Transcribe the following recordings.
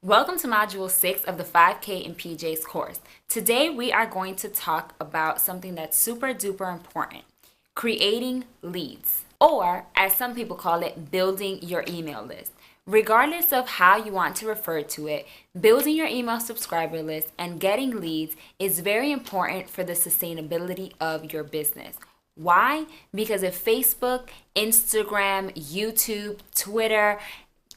Welcome to Module 6 of the 5K in PJ's course. Today we are going to talk about something that's super duper important, creating leads, or as some people call it, building your email list. Regardless of how you want to refer to it, building your email subscriber list and getting leads is very important for the sustainability of your business. Why? Because if Facebook, Instagram, YouTube, Twitter,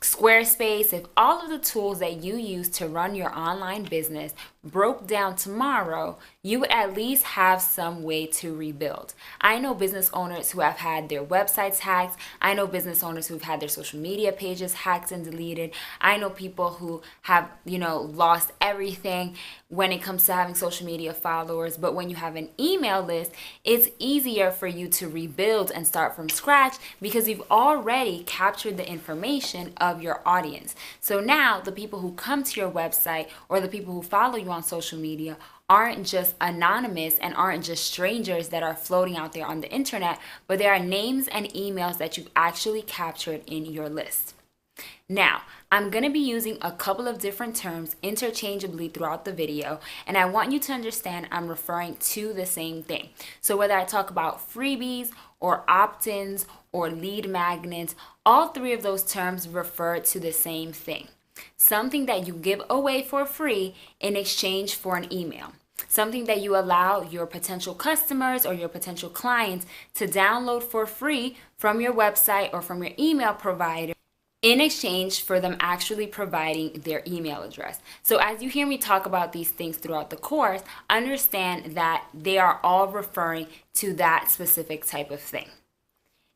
Squarespace, if all of the tools that you use to run your online business broke down tomorrow, you would at least have some way to rebuild. I know business owners who have had their websites hacked. I know business owners who've had their social media pages hacked and deleted. I know people who have, lost everything when it comes to having social media followers. But when you have an email list, it's easier for you to rebuild and start from scratch because you've already captured the information of your audience. So now the people who come to your website or the people who follow you on social media aren't just anonymous and aren't just strangers that are floating out there on the internet, but there are names and emails that you've actually captured in your list. Now, I'm going to be using a couple of different terms interchangeably throughout the video, and I want you to understand I'm referring to the same thing. So whether I talk about freebies or opt-ins or lead magnets, all three of those terms refer to the same thing. Something that you give away for free in exchange for an email. Something that you allow your potential customers or your potential clients to download for free from your website or from your email provider in exchange for them actually providing their email address. So as you hear me talk about these things throughout the course, understand that they are all referring to that specific type of thing.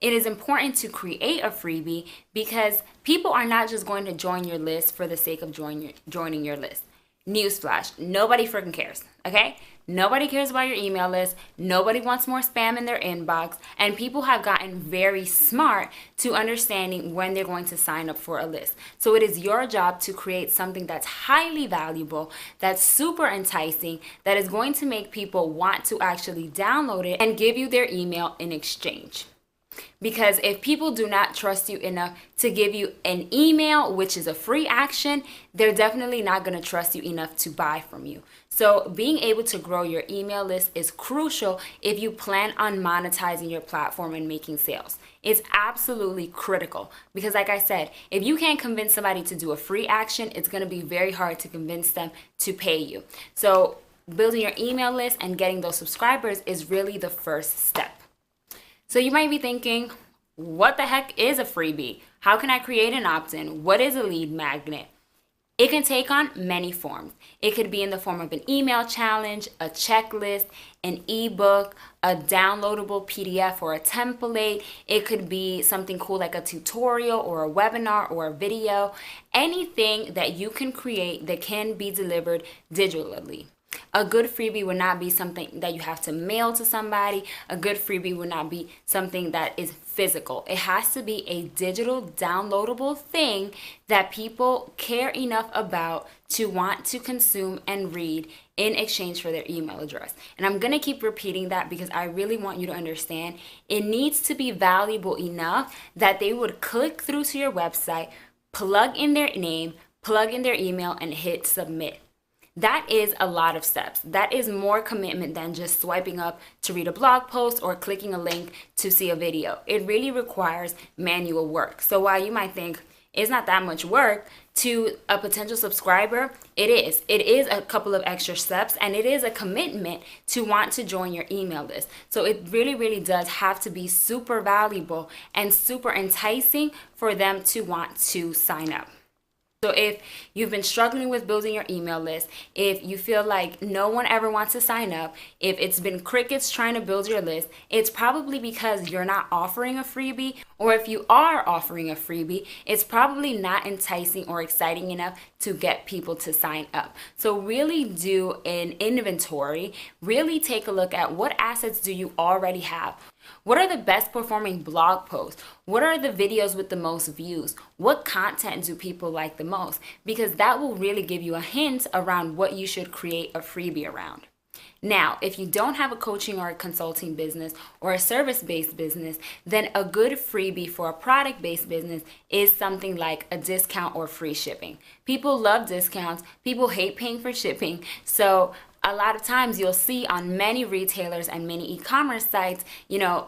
It is important to create a freebie because people are not just going to join your list for the sake of joining your list. Newsflash, nobody freaking cares, okay? Nobody cares about your email list. Nobody wants more spam in their inbox. And people have gotten very smart to understanding when they're going to sign up for a list. So it is your job to create something that's highly valuable, that's super enticing, that is going to make people want to actually download it and give you their email in exchange. Because if people do not trust you enough to give you an email, which is a free action, they're definitely not going to trust you enough to buy from you. So being able to grow your email list is crucial if you plan on monetizing your platform and making sales. It's absolutely critical because like I said, if you can't convince somebody to do a free action, it's going to be very hard to convince them to pay you. So building your email list and getting those subscribers is really the first step. So you might be thinking, what the heck is a freebie? How can I create an opt-in? What is a lead magnet? It can take on many forms. It could be in the form of an email challenge, a checklist, an ebook, a downloadable PDF or a template. It could be something cool like a tutorial or a webinar or a video. Anything that you can create that can be delivered digitally. A good freebie would not be something that you have to mail to somebody. A good freebie would not be something that is physical. It has to be a digital downloadable thing that people care enough about to want to consume and read in exchange for their email address. And I'm going to keep repeating that because I really want you to understand it needs to be valuable enough that they would click through to your website, plug in their name, plug in their email, and hit submit. That is a lot of steps. That is more commitment than just swiping up to read a blog post or clicking a link to see a video. It really requires manual work. So while you might think it's not that much work, to a potential subscriber, it is. It is a couple of extra steps and it is a commitment to want to join your email list. So it really, really does have to be super valuable and super enticing for them to want to sign up. So if you've been struggling with building your email list, if you feel like no one ever wants to sign up, if it's been crickets trying to build your list, it's probably because you're not offering a freebie, or if you are offering a freebie, it's probably not enticing or exciting enough to get people to sign up. So really do an inventory, really take a look at what assets do you already have. What are the best performing blog posts? What are the videos with the most views? What content do people like the most? Because that will really give you a hint around what you should create a freebie around. Now, if you don't have a coaching or a consulting business or a service-based business, then a good freebie for a product-based business is something like a discount or free shipping. People love discounts. People hate paying for shipping. So a lot of times you'll see on many retailers and many e-commerce sites,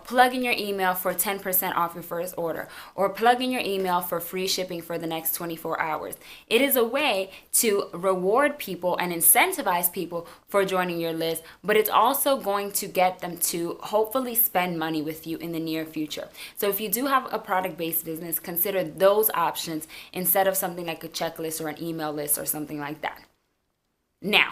plug in your email for 10% off your first order, or plug in your email for free shipping for the next 24 hours. It is a way to reward people and incentivize people for joining your list, but it's also going to get them to hopefully spend money with you in the near future. So if you do have a product-based business, consider those options instead of something like a checklist or an email list or something like that. Now,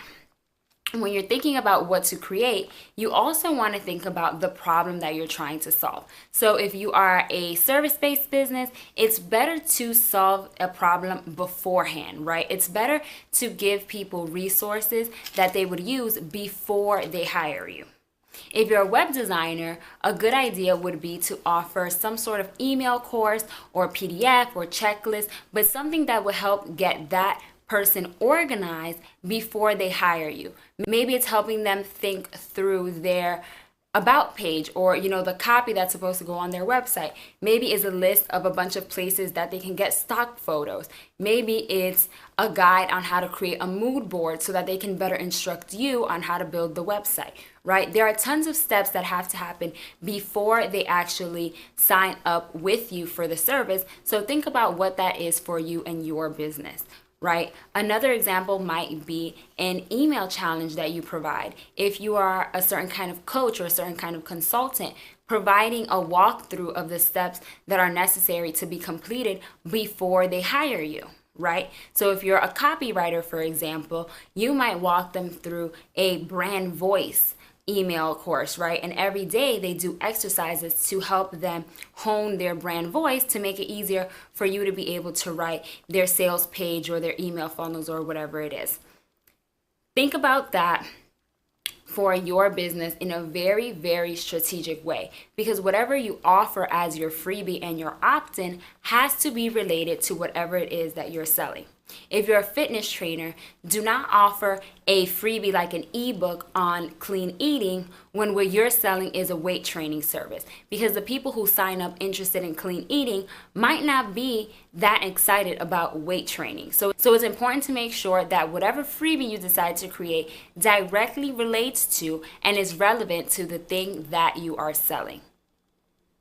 when you're thinking about what to create, you also want to think about the problem that you're trying to solve. So if you are a service-based business, it's better to solve a problem beforehand, right? It's better to give people resources that they would use before they hire you. If you're a web designer, a good idea would be to offer some sort of email course or PDF or checklist, but something that will help get that person organized before they hire you. Maybe it's helping them think through their about page, or the copy that's supposed to go on their website. Maybe it's a list of a bunch of places that they can get stock photos. Maybe it's a guide on how to create a mood board so that they can better instruct you on how to build the website, right? There are tons of steps that have to happen before they actually sign up with you for the service. So think about what that is for you and your business. Right? Another example might be an email challenge that you provide. If you are a certain kind of coach or a certain kind of consultant, providing a walkthrough of the steps that are necessary to be completed before they hire you. Right? So if you're a copywriter, for example, you might walk them through a brand voice email course, right? And every day they do exercises to help them hone their brand voice to make it easier for you to be able to write their sales page or their email funnels or whatever it is. Think about that for your business in a very, very strategic way, because whatever you offer as your freebie and your opt-in has to be related to whatever it is that you're selling. If you're a fitness trainer, do not offer a freebie like an ebook on clean eating when what you're selling is a weight training service, because the people who sign up interested in clean eating might not be that excited about weight training. So it's important to make sure that whatever freebie you decide to create directly relates to and is relevant to the thing that you are selling.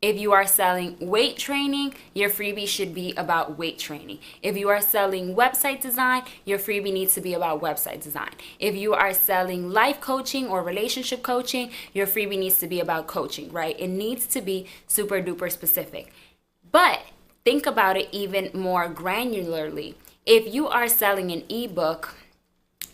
If you are selling weight training, your freebie should be about weight training. If you are selling website design, your freebie needs to be about website design. If you are selling life coaching or relationship coaching, your freebie needs to be about coaching, right? It needs to be super duper specific. But think about it even more granularly. If you are selling an ebook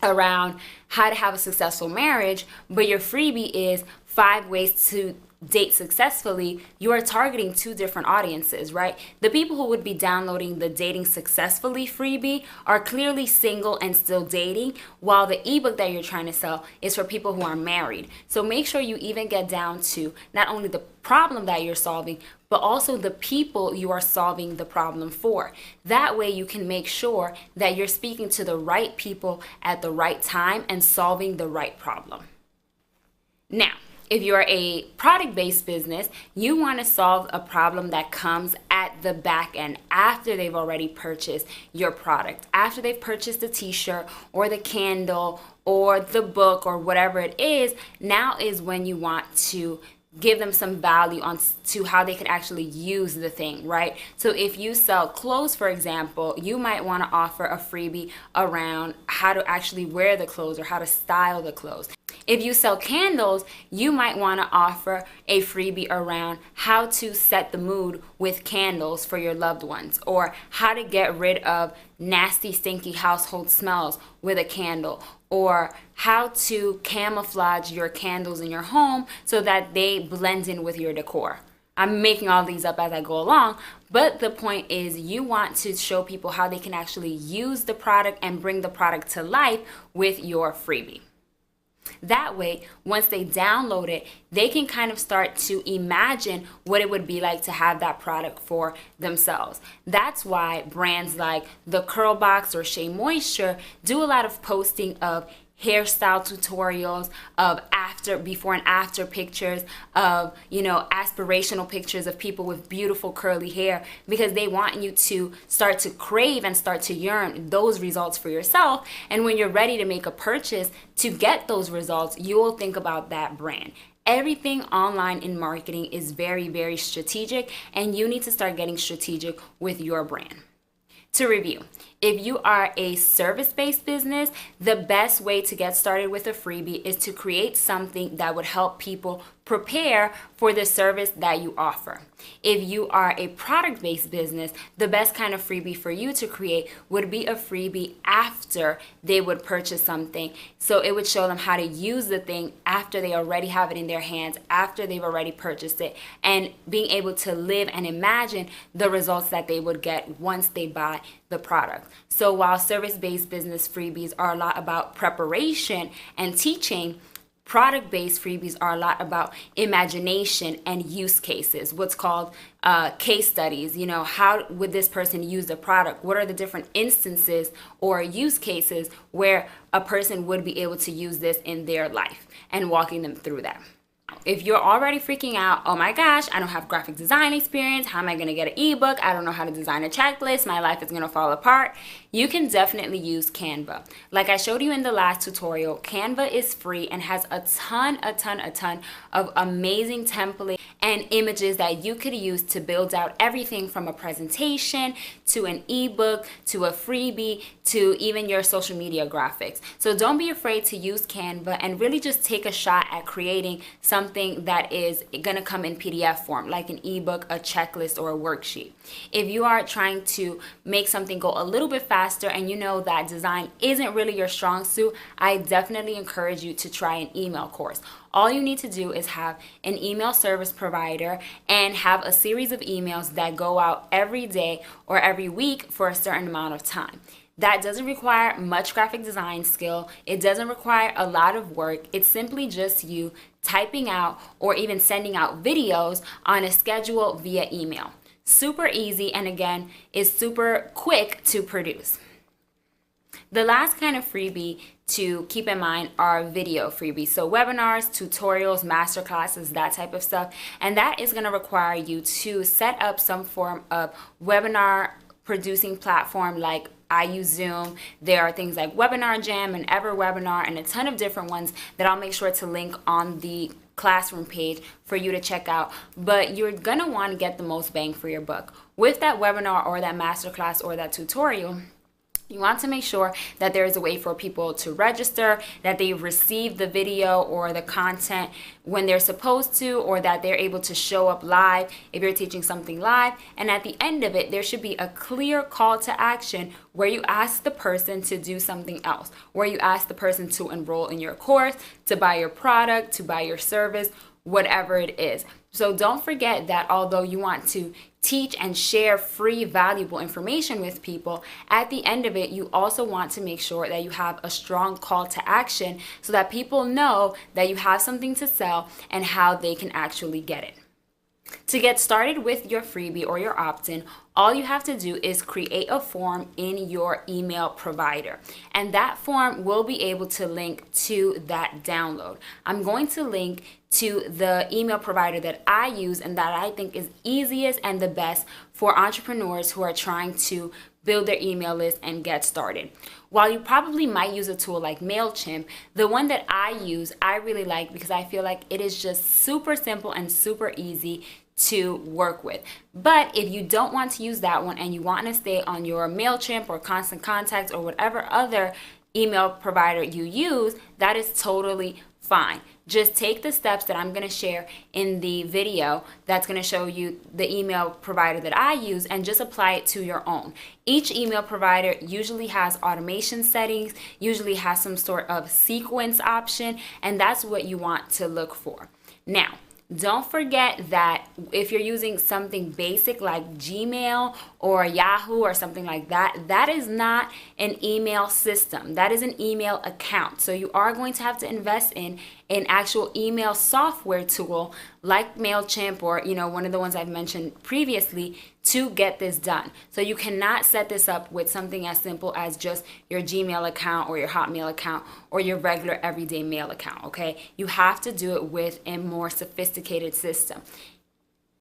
around how to have a successful marriage, but your freebie is 5 ways to date successfully, you are targeting 2 different audiences, right? The people who would be downloading the Dating Successfully freebie are clearly single and still dating, while the ebook that you're trying to sell is for people who are married. So make sure you even get down to not only the problem that you're solving, but also the people you are solving the problem for. That way you can make sure that you're speaking to the right people at the right time and solving the right problem. Now, if you're a product-based business, you want to solve a problem that comes at the back end after they've already purchased your product. After they've purchased the t-shirt or the candle or the book or whatever it is, now is when you want to give them some value on to how they can actually use the thing, right? So if you sell clothes, for example, you might want to offer a freebie around how to actually wear the clothes or how to style the clothes. If you sell candles, you might want to offer a freebie around how to set the mood with candles for your loved ones, or how to get rid of nasty, stinky household smells with a candle, or how to camouflage your candles in your home so that they blend in with your decor. I'm making all these up as I go along, but the point is you want to show people how they can actually use the product and bring the product to life with your freebie. That way, once they download it, they can kind of start to imagine what it would be like to have that product for themselves. That's why brands like the Curl Box or Shea Moisture do a lot of posting of hairstyle tutorials, of before and after pictures, of, aspirational pictures of people with beautiful curly hair, because they want you to start to crave and start to yearn those results for yourself. And when you're ready to make a purchase to get those results, you will think about that brand. Everything online in marketing is very, very strategic, and you need to start getting strategic with your brand. To review, if you are a service-based business, the best way to get started with a freebie is to create something that would help people prepare for the service that you offer. If you are a product-based business, the best kind of freebie for you to create would be a freebie after they would purchase something. So it would show them how to use the thing after they already have it in their hands, after they've already purchased it, and being able to live and imagine the results that they would get once they buy the product. So while service-based business freebies are a lot about preparation and teaching, product-based freebies are a lot about imagination and use cases, what's called case studies. How would this person use the product? What are the different instances or use cases where a person would be able to use this in their life, and walking them through that. If you're already freaking out, oh my gosh, I don't have graphic design experience, how am I going to get an ebook, I don't know how to design a checklist, my life is going to fall apart, you can definitely use Canva. Like I showed you in the last tutorial, Canva is free and has a ton of amazing templates and images that you could use to build out everything from a presentation to an ebook to a freebie to even your social media graphics. So don't be afraid to use Canva and really just take a shot at creating something that is going to come in PDF form, like an ebook, a checklist, or a worksheet. If you are trying to make something go a little bit faster and you know that design isn't really your strong suit, I definitely encourage you to try an email course. All you need to do is have an email service provider and have a series of emails that go out every day or every week for a certain amount of time. That doesn't require much graphic design skill. It doesn't require a lot of work. It's simply just you typing out or even sending out videos on a schedule via email. Super easy, and again, is super quick to produce. The last kind of freebie to keep in mind are video freebies. So webinars, tutorials, masterclasses, that type of stuff. And that is going to require you to set up some form of webinar producing platform. Like I use Zoom. There are things like Webinar Jam and EverWebinar and a ton of different ones that I'll make sure to link on the classroom page for you to check out. But you're gonna want to get the most bang for your buck. With that webinar or that masterclass or that tutorial, you want to make sure that there is a way for people to register, that they receive the video or the content when they're supposed to, or that they're able to show up live if you're teaching something live. And at the end of it, there should be a clear call to action where you ask the person to do something else, where you ask the person to enroll in your course, to buy your product, to buy your service, whatever it is. So don't forget that although you want to teach and share free, valuable information with people, at the end of it, you also want to make sure that you have a strong call to action so that people know that you have something to sell and how they can actually get it. To get started with your freebie or your opt-in, all you have to do is create a form in your email provider, and that form will be able to link to that download. I'm going to link to the email provider that I use and that I think is easiest and the best for entrepreneurs who are trying to build their email list and get started. While you probably might use a tool like MailChimp, the one that I use, I really like because I feel like it is just super simple and super easy to work with. But if you don't want to use that one and you want to stay on your MailChimp or Constant Contact or whatever other email provider you use, that is totally fine. Just take the steps that I'm going to share in the video that's going to show you the email provider that I use and just apply it to your own. Each email provider usually has automation settings, usually has some sort of sequence option, and that's what you want to look for. Now, don't forget that if you're using something basic like Gmail or Yahoo or something like that, that is not an email system. That is an email account. So you are going to have to invest in an actual email software tool like MailChimp or, one of the ones I've mentioned previously to get this done. So you cannot set this up with something as simple as just your Gmail account or your Hotmail account or your regular everyday mail account, okay? You have to do it with a more sophisticated system.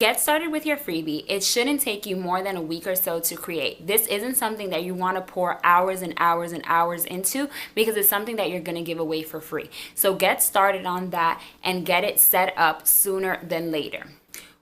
Get started with your freebie. It shouldn't take you more than a week or so to create. This isn't something that you want to pour hours and hours and hours into because it's something that you're going to give away for free. So get started on that and get it set up sooner than later.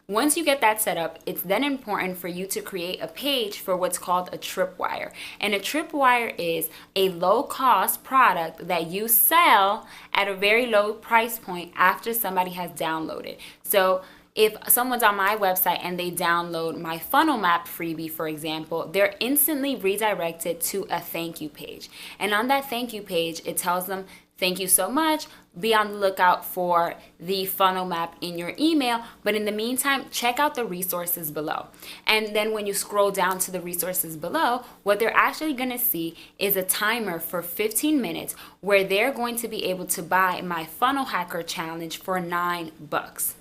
Once you get that set up, it's then important for you to create a page for what's called a tripwire. And a tripwire is a low-cost product that you sell at a very low price point after somebody has downloaded. So if someone's on my website and they download my funnel map freebie, for example, they're instantly redirected to a thank you page. And on that thank you page, it tells them, thank you so much. Be on the lookout for the funnel map in your email. But in the meantime, check out the resources below. And then when you scroll down to the resources below, what they're actually going to see is a timer for 15 minutes where they're going to be able to buy my funnel hacker challenge for $9.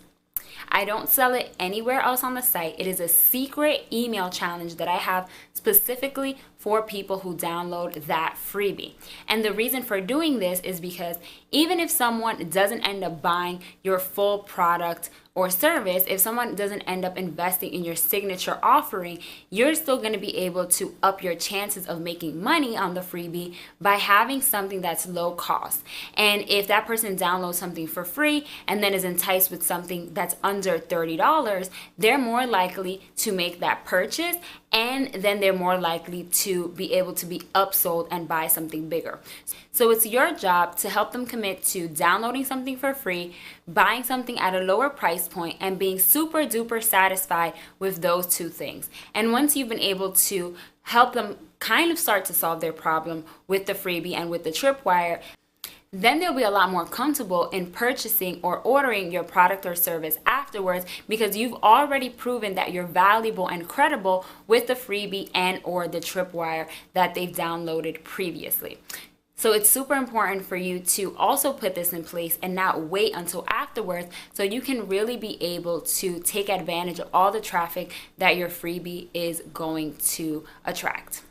I don't sell it anywhere else on the site. It is a secret email challenge that I have specifically for people who download that freebie. And the reason for doing this is because even if someone doesn't end up buying your full product or service, if someone doesn't end up investing in your signature offering, you're still going to be able to up your chances of making money on the freebie by having something that's low cost. And if that person downloads something for free and then is enticed with something that's under $30, they're more likely to make that purchase, and then they're more likely to be able to be upsold and buy something bigger. So it's your job to help them commit to downloading something for free, buying something at a lower price point, and being super duper satisfied with those two things. And once you've been able to help them kind of start to solve their problem with the freebie and with the tripwire, then they'll be a lot more comfortable in purchasing or ordering your product or service afterwards because you've already proven that you're valuable and credible with the freebie and or the tripwire that they've downloaded previously. So it's super important for you to also put this in place and not wait until afterwards so you can really be able to take advantage of all the traffic that your freebie is going to attract.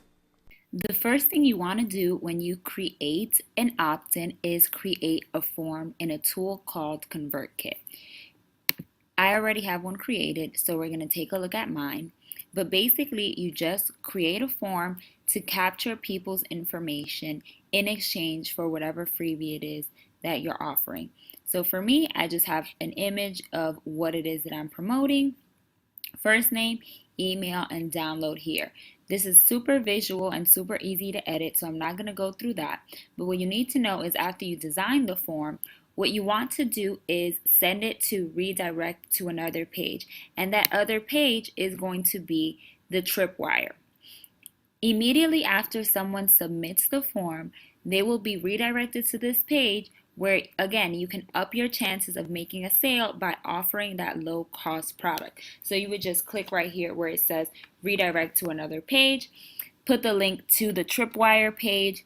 The first thing you want to do when you create an opt-in is create a form in a tool called ConvertKit. I already have one created, so we're going to take a look at mine. But basically, you just create a form to capture people's information in exchange for whatever freebie it is that you're offering. So for me, I just have an image of what it is that I'm promoting, first name, email, and download here. This is super visual and super easy to edit, so I'm not going to go through that. But what you need to know is after you design the form, what you want to do is send it to redirect to another page. And that other page is going to be the tripwire. Immediately after someone submits the form, they will be redirected to this page where, again, you can up your chances of making a sale by offering that low-cost product. So you would just click right here where it says redirect to another page, put the link to the tripwire page,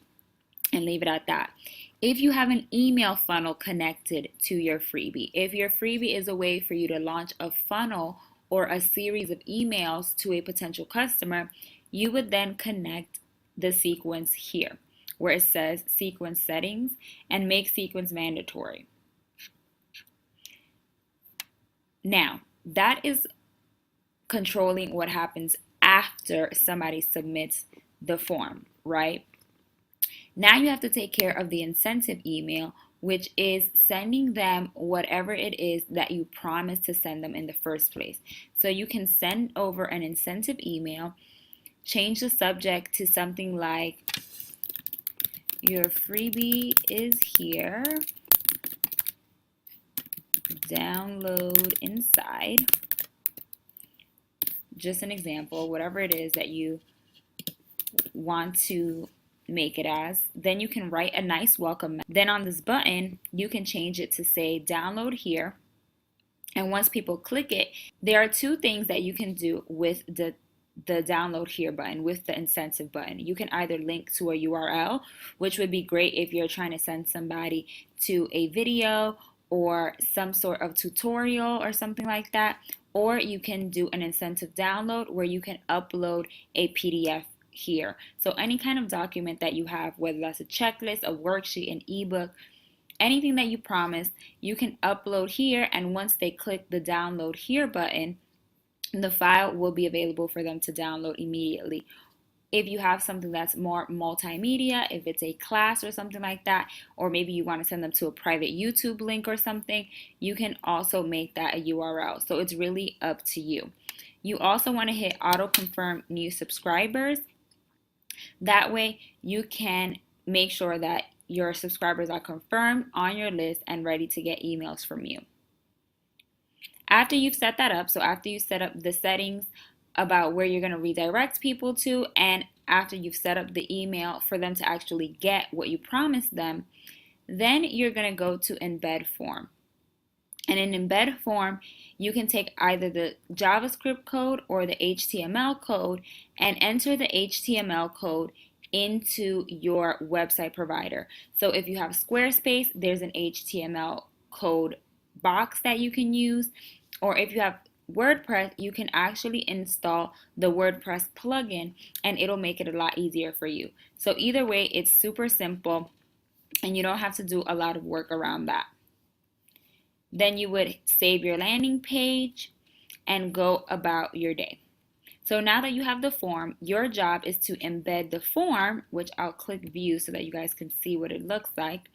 and leave it at that. If you have an email funnel connected to your freebie, if your freebie is a way for you to launch a funnel or a series of emails to a potential customer, you would then connect the sequence here, where it says sequence settings and make sequence mandatory. Now, that is controlling what happens after somebody submits the form, right? Now you have to take care of the incentive email, which is sending them whatever it is that you promised to send them in the first place. So you can send over an incentive email, change the subject to something like, your freebie is here, download inside. Just an example, whatever it is that you want to make it as. Then you can write a nice welcome. Then on this button, you can change it to say download here. And once people click it, there are two things that you can do with the download here button, with the incentive button. You can either link to a URL, which would be great if you're trying to send somebody to a video or some sort of tutorial or something like that, or you can do an incentive download where you can upload a PDF here. So any kind of document that you have, whether that's a checklist, a worksheet, an ebook, anything that you promised, you can upload here, and once they click the download here button, the file will be available for them to download immediately. If you have something that's more multimedia, if it's a class or something like that, or maybe you want to send them to a private YouTube link or something, you can also make that a URL. So it's really up to you. You also want to hit auto confirm new subscribers. That way you can make sure that your subscribers are confirmed on your list and ready to get emails from you. After you've set that up, so after you set up the settings about where you're going to redirect people to, and after you've set up the email for them to actually get what you promised them, then you're going to go to embed form. And in embed form, you can take either the JavaScript code or the HTML code and enter the HTML code into your website provider. So if you have Squarespace, there's an HTML code box that you can use, or if you have WordPress, you can actually install the WordPress plugin and it'll make it a lot easier for you. So either way, it's super simple and you don't have to do a lot of work around that. Then you would save your landing page and go about your day. So now that you have the form, your job is to embed the form, which I'll click view so that you guys can see what it looks like.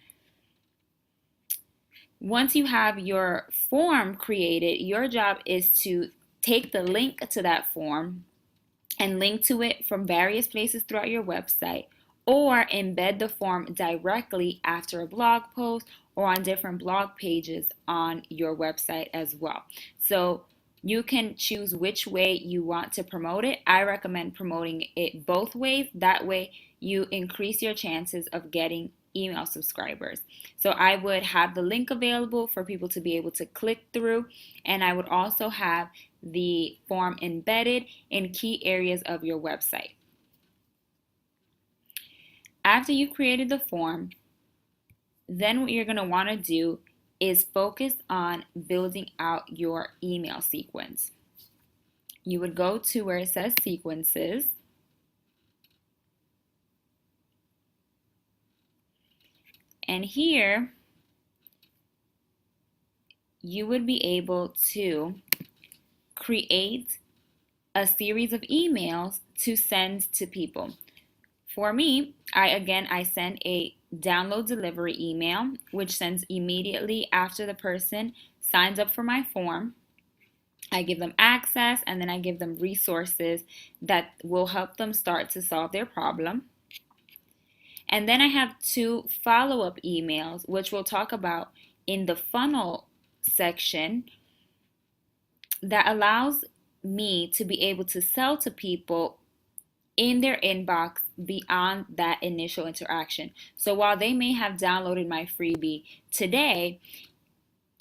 Once you have your form created, your job is to take the link to that form and link to it from various places throughout your website, or embed the form directly after a blog post or on different blog pages on your website as well. So you can choose which way you want to promote it. I recommend promoting it both ways. That way you increase your chances of getting email subscribers. So I would have the link available for people to be able to click through, and I would also have the form embedded in key areas of your website. After you created the form, then what you're going to want to do is focus on building out your email sequence. You would go to where it says sequences, and here you would be able to create a series of emails to send to people. For me, I send a download delivery email, which sends immediately after the person signs up for my form. I give them access, and then I give them resources that will help them start to solve their problem. And then I have 2 follow-up emails, which we'll talk about in the funnel section, that allows me to be able to sell to people in their inbox beyond that initial interaction. So while they may have downloaded my freebie today,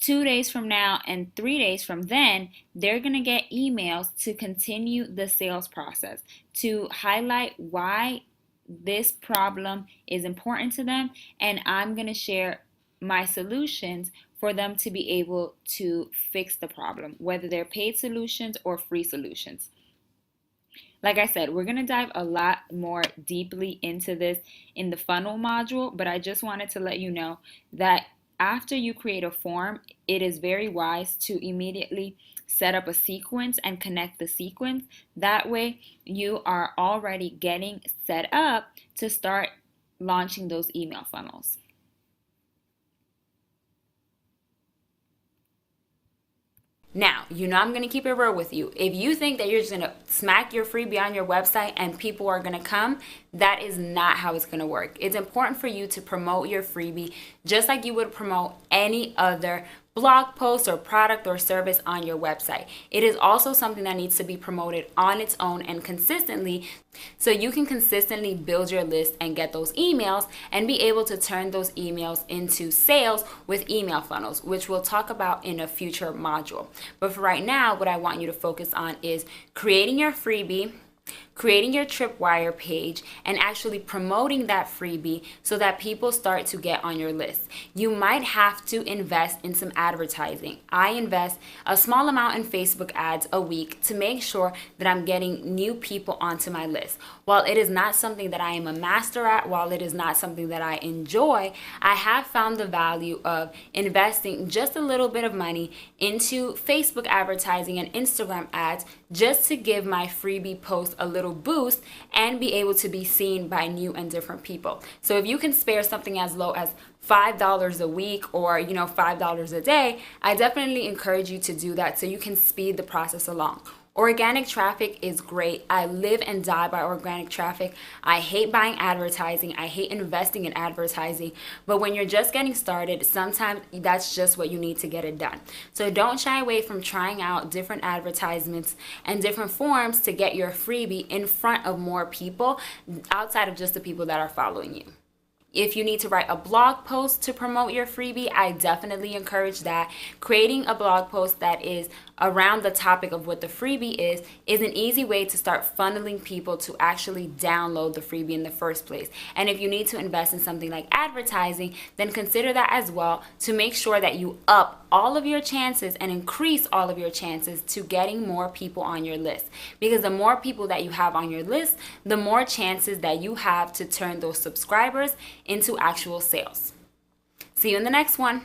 2 days from now and 3 days from then, they're going to get emails to continue the sales process, to highlight why this problem is important to them, and I'm going to share my solutions for them to be able to fix the problem, whether they're paid solutions or free solutions. Like I said, we're going to dive a lot more deeply into this in the funnel module, but I just wanted to let you know that after you create a form, it is very wise to immediately set up a sequence and connect the sequence. That way you are already getting set up to start launching those email funnels. Now, you know I'm going to keep it real with you. If you think that you're just going to smack your freebie on your website and people are going to come, that is not how it's going to work. It's important for you to promote your freebie just like you would promote any other blog post or product or service on your website. It is also something that needs to be promoted on its own and consistently, so you can consistently build your list and get those emails and be able to turn those emails into sales with email funnels, which we'll talk about in a future module. But for right now, what I want you to focus on is creating your freebie, creating your Tripwire page and actually promoting that freebie so that people start to get on your list. You might have to invest in some advertising. I invest a small amount in Facebook ads a week to make sure that I'm getting new people onto my list. While it is not something that I am a master at, while it is not something that I enjoy, I have found the value of investing just a little bit of money into Facebook advertising and Instagram ads just to give my freebie post a little boost and be able to be seen by new and different people. So if you can spare something as low as $5 a week or $5 a day, I definitely encourage you to do that so you can speed the process along. Organic traffic is great. I live and die by organic traffic. I hate buying advertising. I hate investing in advertising. But when you're just getting started, sometimes that's just what you need to get it done. So don't shy away from trying out different advertisements and different forms to get your freebie in front of more people outside of just the people that are following you. If you need to write a blog post to promote your freebie, I definitely encourage that. Creating a blog post that is around the topic of what the freebie is an easy way to start funneling people to actually download the freebie in the first place. And if you need to invest in something like advertising, then consider that as well to make sure that you up all of your chances and increase all of your chances to getting more people on your list. Because the more people that you have on your list, the more chances that you have to turn those subscribers into actual sales. See you in the next one.